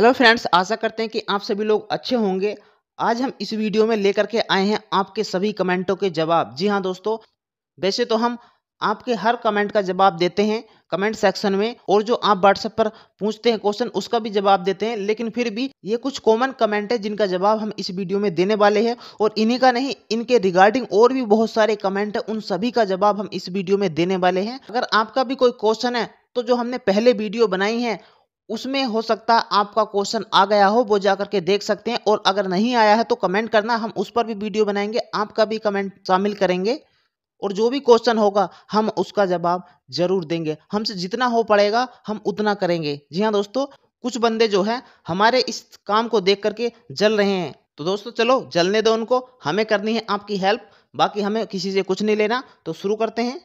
Hello friends, आशा करते हैं कि आप सभी लोग अच्छे होंगे। आज हम इस वीडियो में लेकर के आए हैं आपके सभी कमेंटों के जवाब। जी हाँ दोस्तों, वैसे तो हम आपके हर कमेंट का जवाब देते हैं कमेंट सेक्शन में, और जो आप व्हाट्सएप पर पूछते हैं क्वेश्चन उसका भी जवाब देते हैं, लेकिन फिर भी ये कुछ कॉमन कमेंट है जिनका जवाब हम इस वीडियो में देने वाले हैं। और इन्हीं का नहीं, इनके रिगार्डिंग और भी बहुत सारे कमेंट है, उन सभी का जवाब हम इस वीडियो में देने वाले हैं। अगर आपका भी कोई क्वेश्चन है तो जो हमने पहले वीडियो बनाई है उसमें हो सकता है आपका क्वेश्चन आ गया हो, वो जा करके देख सकते हैं। और अगर नहीं आया है तो कमेंट करना, हम उस पर भी वीडियो बनाएंगे, आपका भी कमेंट शामिल करेंगे और जो भी क्वेश्चन होगा हम उसका जवाब जरूर देंगे। हमसे जितना हो पड़ेगा हम उतना करेंगे। जी हाँ दोस्तों, कुछ बंदे जो है हमारे इस काम को देख करके जल रहे हैं, तो दोस्तों चलो जलने दो उनको, हमें करनी है आपकी हेल्प, बाकी हमें किसी से कुछ नहीं लेना। तो शुरू करते हैं।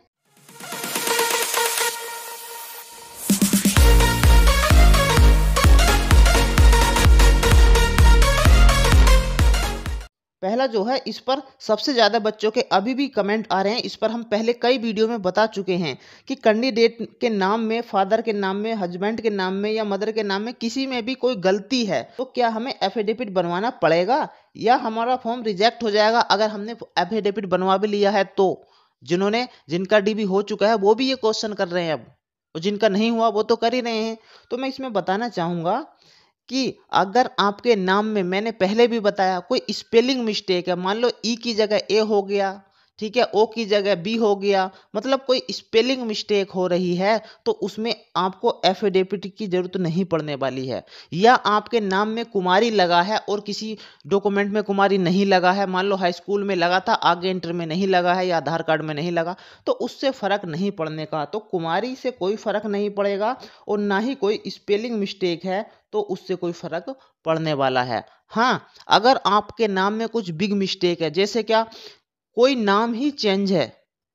पहला जो है, इस पर सबसे ज़्यादा बच्चों के अभी भी कमेंट आ रहे हैं। इस पर हम पहले कई वीडियो में बता चुके हैं कि कैंडिडेट के नाम में, फादर के नाम में, हस्बैंड के नाम में या मदर के नाम में किसी में भी कोई गलती है तो क्या हमें एफिडेविट बनवाना पड़ेगा या हमारा फॉर्म रिजेक्ट हो जाएगा अगर हमने एफिडेविट बनवा भी लिया है तो। जिनका डीबी हो चुका है वो भी ये क्वेश्चन कर रहे हैं अब, और जिनका नहीं हुआ वो तो कर ही रहे हैं। तो मैं इसमें बताना चाहूँगा कि अगर आपके नाम में, मैंने पहले भी बताया, कोई स्पेलिंग मिस्टेक है, मान लो ई की जगह ए हो गया, ठीक है, ओ की जगह बी हो गया, मतलब कोई स्पेलिंग मिस्टेक हो रही है तो उसमें आपको एफिडेविट की जरूरत नहीं पड़ने वाली है। या आपके नाम में कुमारी लगा है और किसी डॉक्यूमेंट में कुमारी नहीं लगा है, मान लो हाई स्कूल में लगा था, आगे इंटर में नहीं लगा है या आधार कार्ड में नहीं लगा, तो उससे फर्क नहीं पड़ने का। तो कुमारी से कोई फर्क नहीं पड़ेगा, और ना ही कोई स्पेलिंग मिस्टेक है तो उससे कोई फर्क पड़ने वाला है। हाँ, अगर आपके नाम में कुछ बिग मिस्टेक है, जैसे क्या कोई नाम ही चेंज है,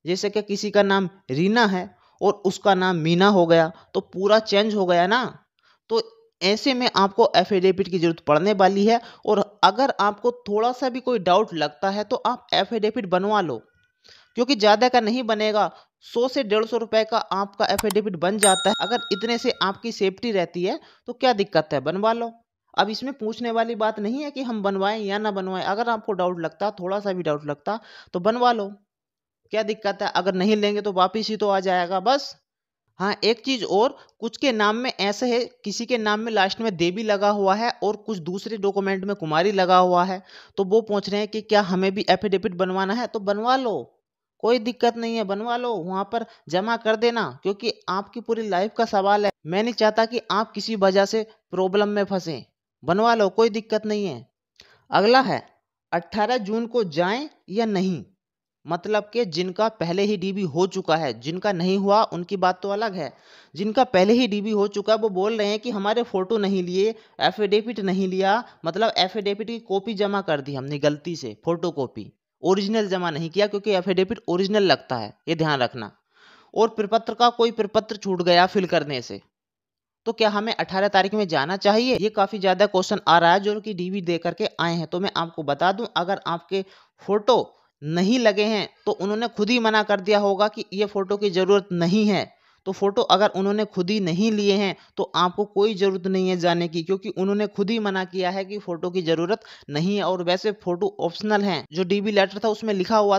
जैसे कि किसी का नाम रीना है और उसका नाम मीना हो गया, तो पूरा चेंज हो गया ना। तो ऐसे में आपको एफिडेविट की जरूरत पड़ने वाली है। और अगर आपको थोड़ा सा भी कोई डाउट लगता है तो आप एफिडेविट बनवा लो, क्योंकि ज़्यादा का नहीं बनेगा, 100 से 150 रुपए का आपका एफिडेविट बन जाता है। अगर इतने से आपकी सेफ्टी रहती है तो क्या दिक्कत है, बनवा लो। अब इसमें पूछने वाली बात नहीं है कि हम बनवाएं या ना बनवाएं। अगर आपको डाउट लगता, थोड़ा सा भी डाउट लगता, तो बनवा लो, क्या दिक्कत है। अगर नहीं लेंगे तो वापिस ही तो आ जाएगा बस। हाँ, एक चीज और, कुछ के नाम में ऐसे है, किसी के नाम में लास्ट में देवी लगा हुआ है और कुछ दूसरे डॉक्यूमेंट में कुमारी लगा हुआ है, तो वो पूछ रहे हैं कि क्या हमें भी एफिडेविट बनवाना है। तो बनवा लो, कोई दिक्कत नहीं है, बनवा लो, वहां पर जमा कर देना, क्योंकि आपकी पूरी लाइफ का सवाल है। मैं नहीं चाहता कि आप किसी वजह से प्रॉब्लम में फंसे। बनवा लो, कोई दिक्कत नहीं है। अगला है, 18 जून को जाएं या नहीं। मतलब कि जिनका पहले ही डीबी हो चुका है, जिनका नहीं हुआ उनकी बात तो अलग है। जिनका पहले ही डीबी हो चुका है वो बोल रहे हैं कि हमारे फोटो नहीं लिए, एफिडेविट नहीं लिया, मतलब एफिडेविट की कॉपी जमा कर दी हमने गलती से, फोटो कॉपी, ओरिजिनल जमा नहीं किया, क्योंकि एफिडेविट ओरिजिनल लगता है, ये ध्यान रखना। और प्रपत्र का कोई प्रपत्र छूट गया फिल करने से, तो क्या हमें 18 तारीख में जाना चाहिए। ये काफी ज्यादा क्वेश्चन आ रहा है जो कि डीबी दे करके आए हैं। तो मैं आपको बता दूं, अगर आपके फोटो नहीं लगे हैं तो उन्होंने खुद ही मना कर दिया होगा कि ये फोटो की जरूरत नहीं है। तो फोटो अगर उन्होंने खुद ही नहीं लिए हैं तो आपको कोई जरूरत नहीं है जाने की, क्योंकि उन्होंने खुद ही मना किया है कि फोटो की जरूरत नहीं है। और वैसे फोटो ऑप्शनल है, जो डीबी लेटर था उसमें लिखा हुआ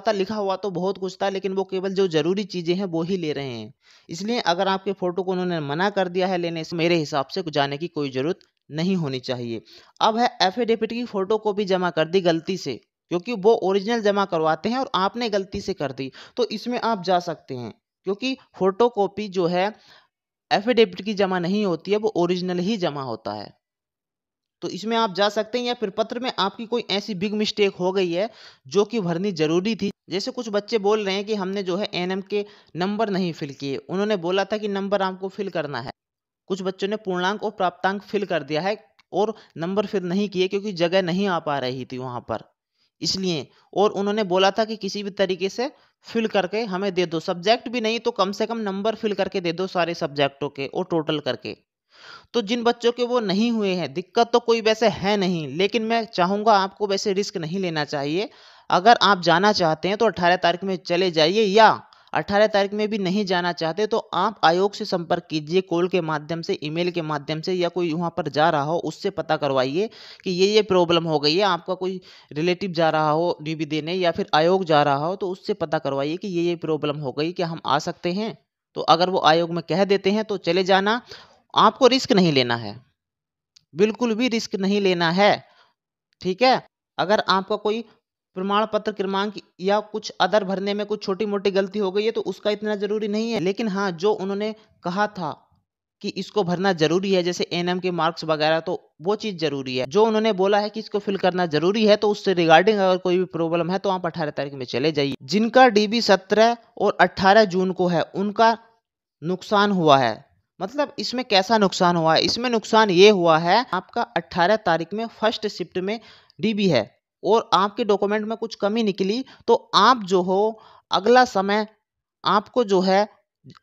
तो बहुत कुछ था, लेकिन वो केवल जो जरूरी चीजें हैं वो ही ले रहे हैं। इसलिए अगर आपके फोटो को उन्होंने मना कर दिया है लेने से, मेरे हिसाब से जाने की कोई जरूरत नहीं होनी चाहिए। अब है, एफिडेविट की फोटो कॉपी जमा कर दी गलती से, क्योंकि वो ओरिजिनल जमा करवाते हैं और आपने गलती से कर दी, तो इसमें आप जा सकते हैं। क्योंकि फोटो कॉपी जो है एफिडेविट की जमा नहीं होती है, वो ओरिजिनल ही जमा होता है, तो इसमें आप जा सकते हैं। या फिर पत्र में आपकी कोई ऐसी बिग मिस्टेक हो गई है जो कि भरनी जरूरी थी, जैसे कुछ बच्चे बोल रहे हैं कि हमने जो है एनएम के नंबर नहीं फिल किए, उन्होंने बोला था कि नंबर आपको फिल करना है। कुछ बच्चों ने पूर्णांक और प्राप्तांक फिल कर दिया है और नंबर फिल नहीं किए, क्योंकि जगह नहीं आ पा रही थी वहां पर, इसलिए। और उन्होंने बोला था कि किसी भी तरीके से फिल करके हमें दे दो, सब्जेक्ट भी नहीं तो कम से कम नंबर फिल करके दे दो सारे सब्जेक्टों के और टोटल करके। तो जिन बच्चों के वो नहीं हुए हैं, दिक्कत तो कोई वैसे है नहीं, लेकिन मैं चाहूंगा आपको वैसे रिस्क नहीं लेना चाहिए। अगर आप जाना चाहते हैं तो 18 तारीख में चले जाइए, या 18 तारीख में भी नहीं जाना चाहते तो आप आयोग से संपर्क कीजिए, कॉल के माध्यम से, ईमेल के माध्यम से, या कोई वहाँ पर जा रहा हो उससे पता करवाइए कि ये प्रॉब्लम हो गई है। आपका कोई रिलेटिव जा रहा हो डीबी देने या फिर आयोग जा रहा हो तो उससे पता करवाइए कि ये प्रॉब्लम हो गई, क्या हम आ सकते हैं। तो अगर वो आयोग में कह देते हैं तो चले जाना, आपको रिस्क नहीं लेना है, बिल्कुल भी रिस्क नहीं लेना है, ठीक है। अगर आपका कोई प्रमाण पत्र क्रमांक या कुछ अदर भरने में कुछ छोटी मोटी गलती हो गई है तो उसका इतना जरूरी नहीं है, लेकिन हाँ जो उन्होंने कहा था कि इसको भरना जरूरी है, जैसे एनएम के मार्क्स वगैरह, तो वो चीज जरूरी है। जो उन्होंने बोला है कि इसको फिल करना जरूरी है, तो उससे रिगार्डिंग अगर कोई भी प्रॉब्लम है तो आप 18 तारीख में चले जाइए। जिनका डीबी 17 और 18 जून को है उनका नुकसान हुआ है। मतलब इसमें कैसा नुकसान हुआ है? इसमें नुकसान ये हुआ है, आपका 18 तारीख में फर्स्ट शिफ्ट में डीबी है और आपके डॉक्यूमेंट में कुछ कमी निकली, तो आप जो हो अगला समय आपको जो है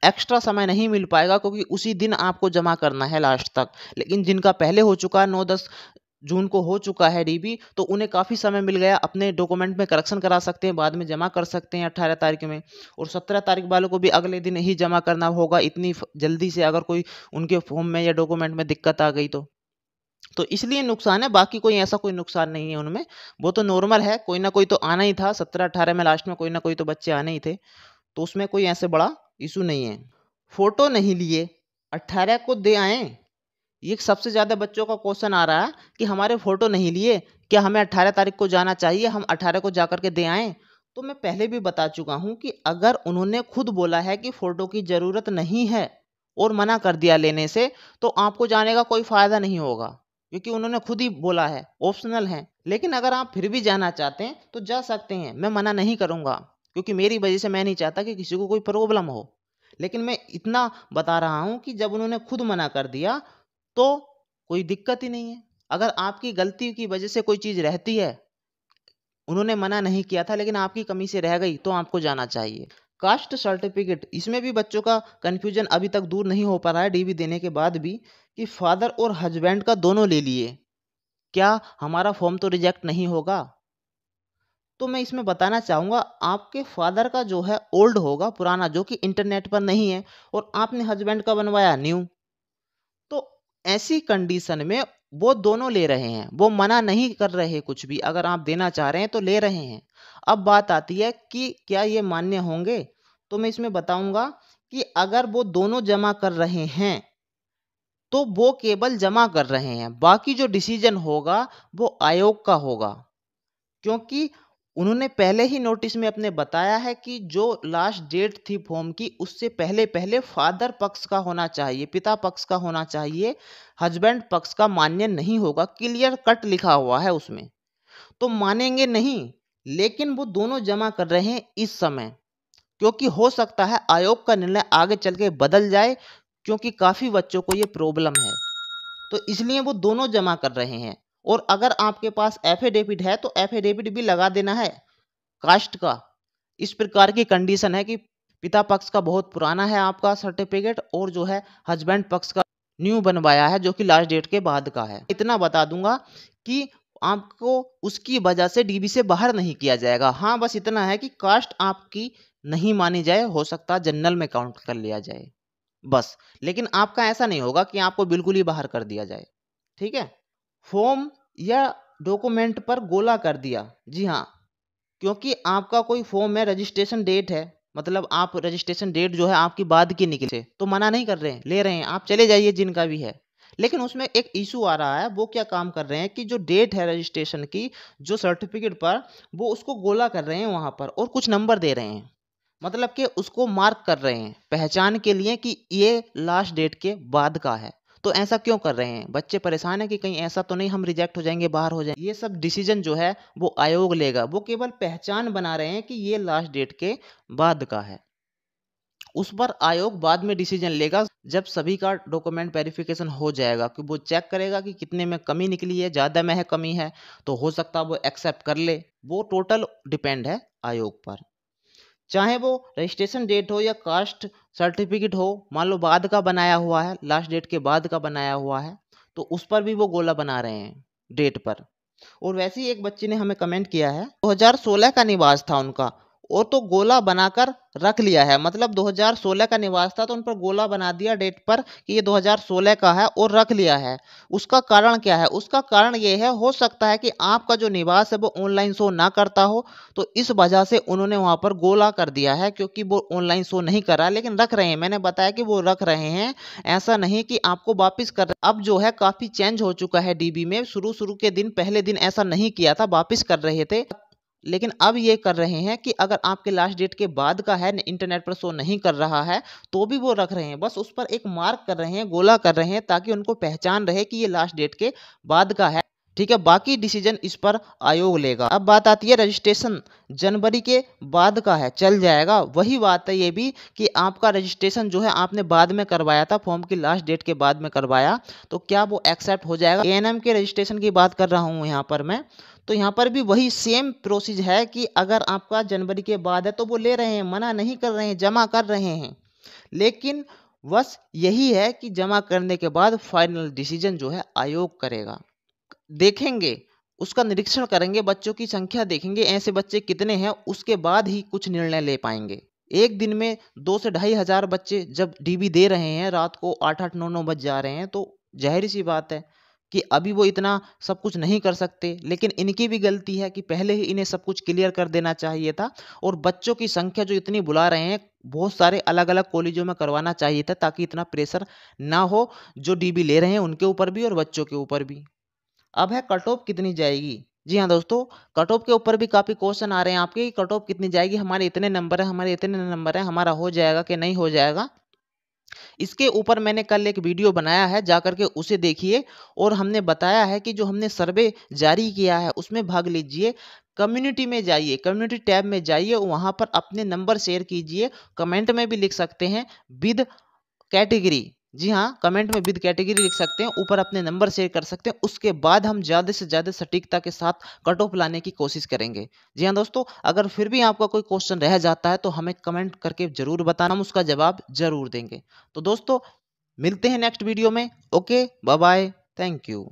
एक्स्ट्रा समय नहीं मिल पाएगा, क्योंकि उसी दिन आपको जमा करना है लास्ट तक। लेकिन जिनका पहले हो चुका है, 9-10 जून को हो चुका है डीबी, तो उन्हें काफ़ी समय मिल गया, अपने डॉक्यूमेंट में करेक्शन करा सकते हैं, बाद में जमा कर सकते हैं 18 तारीख में। और 17 तारीख वालों को भी अगले दिन ही जमा करना होगा, इतनी जल्दी से अगर कोई उनके फॉर्म में या डॉक्यूमेंट में दिक्कत आ गई तो इसलिए नुकसान है, बाकी कोई ऐसा कोई नुकसान नहीं है उनमें। वो तो नॉर्मल है, कोई ना कोई तो आना ही था, 17-18 में लास्ट में कोई ना कोई तो बच्चे आने ही थे, तो उसमें कोई ऐसे बड़ा इशू नहीं है। फोटो नहीं लिए 18 को दे आए, ये सबसे ज़्यादा बच्चों का क्वेश्चन आ रहा है कि हमारे फोटो नहीं लिए, क्या हमें 18 तारीख को जाना चाहिए, हम 18 को जाकर के दे आएँ? तो मैं पहले भी बता चुका हूँ कि अगर उन्होंने खुद बोला है कि फ़ोटो की ज़रूरत नहीं है और मना कर दिया लेने से, तो आपको जाने का कोई फ़ायदा नहीं होगा, क्योंकि उन्होंने खुद ही बोला है, ऑप्शनल है। लेकिन अगर आप फिर भी जाना चाहते हैं तो जा सकते हैं, मैं मना नहीं करूँगा, क्योंकि मेरी वजह से मैं नहीं चाहता कि किसी को कोई प्रॉब्लम हो। लेकिन मैं इतना बता रहा हूँ कि जब उन्होंने खुद मना कर दिया तो कोई दिक्कत ही नहीं है। अगर आपकी गलती की वजह से कोई चीज़ रहती है, उन्होंने मना नहीं किया था लेकिन आपकी कमी से रह गई, तो आपको जाना चाहिए। कास्ट सर्टिफिकेट, इसमें भी बच्चों का कन्फ्यूजन अभी तक दूर नहीं हो पा रहा है डीबी देने के बाद भी, कि फादर और हस्बैंड का दोनों ले लिए, क्या हमारा फॉर्म तो रिजेक्ट नहीं होगा? तो मैं इसमें बताना चाहूँगा, आपके फादर का जो है ओल्ड होगा, पुराना, जो कि इंटरनेट पर नहीं है, और आपने हस्बैंड का बनवाया न्यू। तो ऐसी कंडीशन में वो दोनों ले रहे हैं, वो मना नहीं कर रहे कुछ भी, अगर आप देना चाह रहे हैं तो ले रहे हैं। अब बात आती है कि क्या ये मान्य होंगे? तो मैं इसमें बताऊंगा कि अगर वो दोनों जमा कर रहे हैं तो वो केवल जमा कर रहे हैं, बाकी जो डिसीजन होगा वो आयोग का होगा, क्योंकि उन्होंने पहले ही नोटिस में अपने बताया है कि जो लास्ट डेट थी फॉर्म की, उससे पहले पहले फादर पक्ष का होना चाहिए, पिता पक्ष का होना चाहिए, हस्बैंड पक्ष का मान्य नहीं होगा, क्लियर कट लिखा हुआ है उसमें, तो मानेंगे नहीं। लेकिन वो दोनों जमा कर रहे हैं इस समय, क्योंकि हो सकता है आयोग का निर्णय आगे चल के बदल जाए, क्योंकि काफ़ी बच्चों को ये प्रॉब्लम है, तो इसलिए वो दोनों जमा कर रहे हैं। और अगर आपके पास एफिडेविट है तो एफिडेविट भी लगा देना है कास्ट का। इस प्रकार की कंडीशन है कि पिता पक्ष का बहुत पुराना है आपका सर्टिफिकेट, और जो है हस्बैंड पक्ष का न्यू बनवाया है जो कि लास्ट डेट के बाद का है। इतना बता दूंगा कि आपको उसकी वजह से डीबी से बाहर नहीं किया जाएगा। हाँ, बस इतना है कि कास्ट आपकी नहीं मानी जाए, हो सकता है जनरल में काउंट कर लिया जाए बस। लेकिन आपका ऐसा नहीं होगा कि आपको बिल्कुल ही बाहर कर दिया जाए, ठीक है। फॉर्म या डॉक्यूमेंट पर गोला कर दिया, जी हाँ, क्योंकि आपका कोई फॉर्म में रजिस्ट्रेशन डेट है, मतलब आप रजिस्ट्रेशन डेट जो है आपकी बाद की निकले, तो मना नहीं कर रहे हैं, ले रहे हैं, आप चले जाइए जिनका भी है। लेकिन उसमें एक इशू आ रहा है, वो क्या काम कर रहे हैं कि जो डेट है रजिस्ट्रेशन की, जो सर्टिफिकेट पर, वो उसको गोला कर रहे हैं वहां पर और कुछ नंबर दे रहे हैं, मतलब कि उसको मार्क कर रहे हैं पहचान के लिए कि ये लास्ट डेट के बाद का है। तो ऐसा क्यों कर रहे हैं? बच्चे परेशान है कि कहीं ऐसा तो नहीं हम रिजेक्ट हो जाएंगे, बाहर हो जाएंगे। ये सब डिसीजन जो है वो आयोग लेगा, वो केवल पहचान बना रहे हैं कि ये लास्ट डेट के बाद का है। उस पर आयोग बाद में डिसीजन लेगा जब सभी का डॉक्यूमेंट वेरिफिकेशन हो जाएगा, कि वो चेक करेगा कि कितने में कमी निकली है, ज़्यादा में है कमी है, तो हो सकता है वो एक्सेप्ट कर ले। वो टोटल डिपेंड है आयोग पर, चाहे वो रजिस्ट्रेशन डेट हो या कास्ट सर्टिफिकेट हो, मान लो बाद का बनाया हुआ है, लास्ट डेट के बाद का बनाया हुआ है, तो उस पर भी वो गोला बना रहे हैं डेट पर। और वैसे ही एक बच्चे ने हमें कमेंट किया है, 2016 का निवास था उनका वो तो गोला बनाकर रख लिया है, मतलब 2016 का निवास था तो उन पर गोला बना दिया डेट पर कि ये 2016 का है और रख लिया है। उसका कारण क्या है? उसका कारण ये है, हो सकता है कि आपका जो निवास है वो ऑनलाइन शो ना करता हो, तो इस वजह से उन्होंने वहां पर गोला कर दिया है, क्योंकि वो ऑनलाइन शो नहीं कर रहा है लेकिन रख रहे हैं। मैंने बताया कि वो रख रहे हैं, ऐसा नहीं कि आपको वापिस कर रहे। अब जो है काफी चेंज हो चुका है डीबी में। शुरू शुरू के दिन, पहले दिन ऐसा नहीं किया था, वापिस कर रहे थे, लेकिन अब ये कर रहे हैं कि अगर आपके लास्ट डेट के बाद का है, इंटरनेट पर शो नहीं कर रहा है, तो भी वो रख रहे हैं। बस उस पर एक मार्क कर रहे हैं, गोला कर रहे हैं, ताकि उनको पहचान रहे कि ये लास्ट डेट के बाद का है। ठीक है, बाकी डिसीजन इस पर आयोग लेगा। अब बात आती है रजिस्ट्रेशन जनवरी के बाद का है, चल जाएगा। वही बात है ये भी कि आपका रजिस्ट्रेशन जो है आपने बाद में करवाया था, फॉर्म की लास्ट डेट के बाद में करवाया, तो क्या वो एक्सेप्ट हो जाएगा? एएनएम के रजिस्ट्रेशन की बात कर रहा हूँ यहाँ पर मैं, तो यहाँ पर भी वही सेम प्रोसीज है कि अगर आपका जनवरी के बाद है तो वो ले रहे हैं, मना नहीं कर रहे हैं, जमा कर रहे हैं। लेकिन बस यही है कि जमा करने के बाद फाइनल डिसीजन जो है आयोग करेगा। देखेंगे, उसका निरीक्षण करेंगे, बच्चों की संख्या देखेंगे, ऐसे बच्चे कितने हैं, उसके बाद ही कुछ निर्णय ले पाएंगे। एक दिन में 2 से 2,500 बच्चे जब डीबी दे रहे हैं, रात को 8-8 9-9 बज जा रहे हैं, तो जाहिर सी बात है कि अभी वो इतना सब कुछ नहीं कर सकते। लेकिन इनकी भी गलती है कि पहले ही इन्हें सब कुछ क्लियर कर देना चाहिए था, और बच्चों की संख्या जो इतनी बुला रहे हैं, बहुत सारे अलग अलग कॉलेजों में करवाना चाहिए था, ताकि इतना प्रेशर ना हो जो डीबी ले रहे हैं उनके ऊपर भी और बच्चों के ऊपर भी। अब है कट ऑफ कितनी जाएगी। जी हाँ दोस्तों, कट ऑफ के ऊपर भी काफी क्वेश्चन आ रहे हैं आपके कि कट ऑफ कितनी जाएगी, हमारे इतने नंबर है, हमारे इतने नंबर है, हमारा हो जाएगा कि नहीं हो जाएगा। इसके ऊपर मैंने कल एक वीडियो बनाया है, जाकर के उसे देखिए। और हमने बताया है कि जो हमने सर्वे जारी किया है उसमें भाग लीजिए। कम्युनिटी में जाइए, कम्युनिटी टैब में जाइए, वहां पर अपने नंबर शेयर कीजिए। कमेंट में भी लिख सकते हैं विद कैटेगरी। जी हाँ, कमेंट में विद कैटेगरी लिख सकते हैं, ऊपर अपने नंबर शेयर कर सकते हैं। उसके बाद हम ज़्यादा से ज़्यादा सटीकता के साथ कट ऑफ लाने की कोशिश करेंगे। जी हाँ दोस्तों, अगर फिर भी आपका कोई क्वेश्चन रह जाता है तो हमें कमेंट करके ज़रूर बताना, हम उसका जवाब ज़रूर देंगे। तो दोस्तों, मिलते हैं नेक्स्ट वीडियो में। Okay, bye bye, thank you.